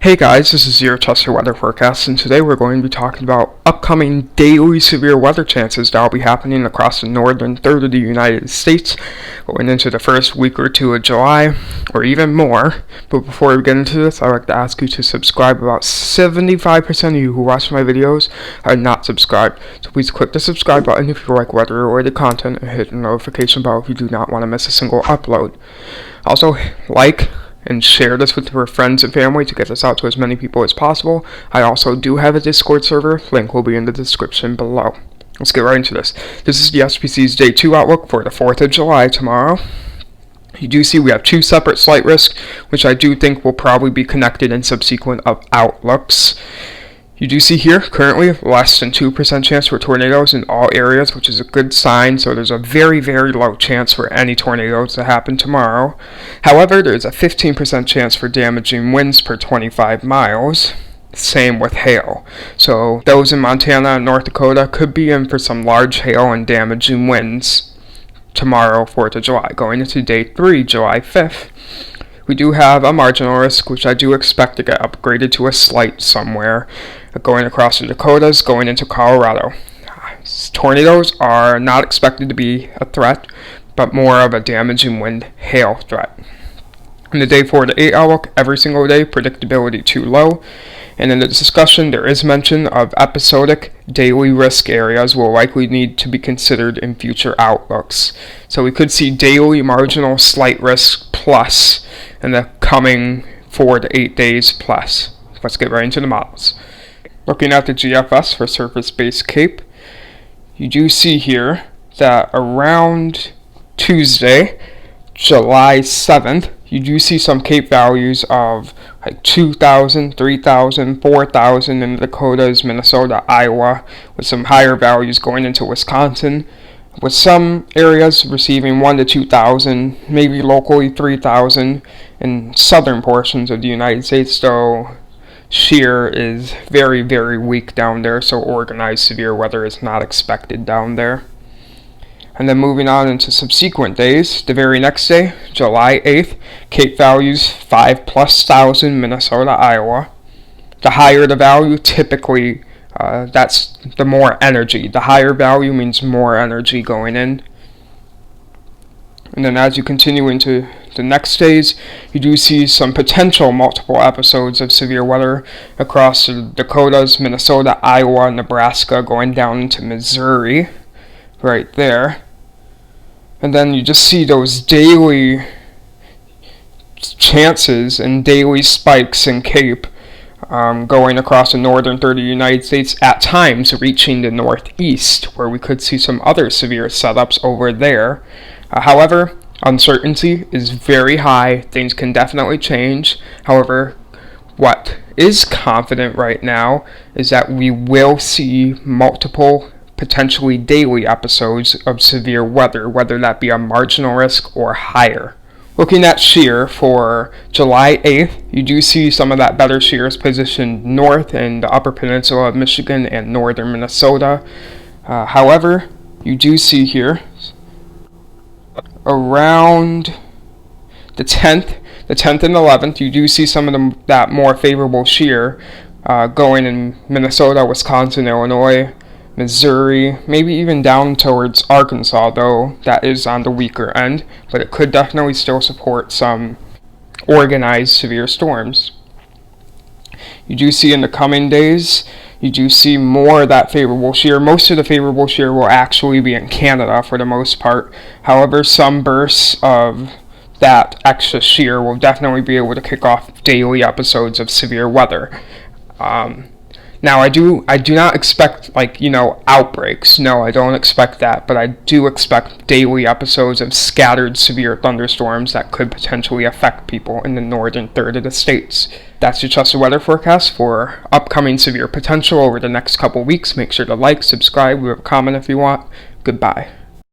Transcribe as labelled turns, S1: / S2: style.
S1: Hey guys, this is your Chester Weather Forecast, and today we're going to be talking about upcoming daily severe weather chances that will be happening across the northern third of the United States going into the first week or two of July, or even more. But before we get into this, I'd like to ask you to subscribe. About 75% of you who watch my videos are not subscribed, so please click the subscribe button if you like weather-related content and hit the notification bell if you do not want to miss a single upload. Also, like and share this with your friends and family to get this out to as many people as possible. I also do have a Discord server. Link will be in the description below. Let's get right into this. This is the SPC's Day 2 outlook for the 4th of July tomorrow. You do see we have two separate slight risks, which I do think will probably be connected in subsequent outlooks. You do see here, currently, less than 2% chance for tornadoes in all areas, which is a good sign, so there's a very, very low chance for any tornadoes to happen tomorrow. However, there's a 15% chance for damaging winds per 25 miles. Same with hail. So those in Montana and North Dakota could be in for some large hail and damaging winds tomorrow, 4th of July. Going into Day 3, July 5th. We do have a marginal risk, which I do expect to get upgraded to a slight somewhere, going across the Dakotas, going into Colorado. Tornadoes are not expected to be a threat, but more of a damaging wind hail threat. In the Day 4 to 8 outlook, every single day, predictability too low. And in the discussion, there is mention of episodic daily risk areas will likely need to be considered in future outlooks. So we could see daily marginal slight risk plus in the coming 4 to 8 days plus. Let's get right into the models. Looking at the GFS for surface-based CAPE, you do see here that around Tuesday, July 7th, you do see some CAPE values of like 2,000, 3,000, 4,000 in the Dakotas, Minnesota, Iowa, with some higher values going into Wisconsin, with some areas receiving 1,000 to 2,000, maybe locally 3,000 in southern portions of the United States, though shear is very, very weak down there, so organized severe weather is not expected down there. And then moving on into subsequent days, the very next day, July 8th, CAPE values 5,000+ Minnesota, Iowa. The higher the value, typically that's the more energy. The higher value means more energy going in. And then as you continue into the next days, you do see some potential multiple episodes of severe weather across the Dakotas, Minnesota, Iowa, Nebraska, going down into Missouri, right there. And then you just see those daily chances and daily spikes in CAPE going across the northern third of the United States, at times reaching the northeast, where we could see some other severe setups over there. However, uncertainty is very high. Things can definitely change. However, what is confident right now is that we will see multiple potentially daily episodes of severe weather, whether that be a marginal risk or higher. Looking at shear for July 8th, you do see some of that better shear is positioned north in the upper peninsula of Michigan and northern Minnesota. However, you do see here around the 10th and 11th, you do see some of that more favorable shear going in Minnesota, Wisconsin, Illinois, Missouri, maybe even down towards Arkansas, though that is on the weaker end, but it could definitely still support some organized severe storms. You do see in the coming days, you do see more of that favorable shear. Most of the favorable shear will actually be in Canada for the most part. However, some bursts of that extra shear will definitely be able to kick off daily episodes of severe weather. Now, I do not expect, outbreaks. No, I don't expect that, but I do expect daily episodes of scattered severe thunderstorms that could potentially affect people in the northern third of the states. That's your Chester Weather Forecast for upcoming severe potential over the next couple weeks. Make sure to like, subscribe, leave a comment if you want. Goodbye.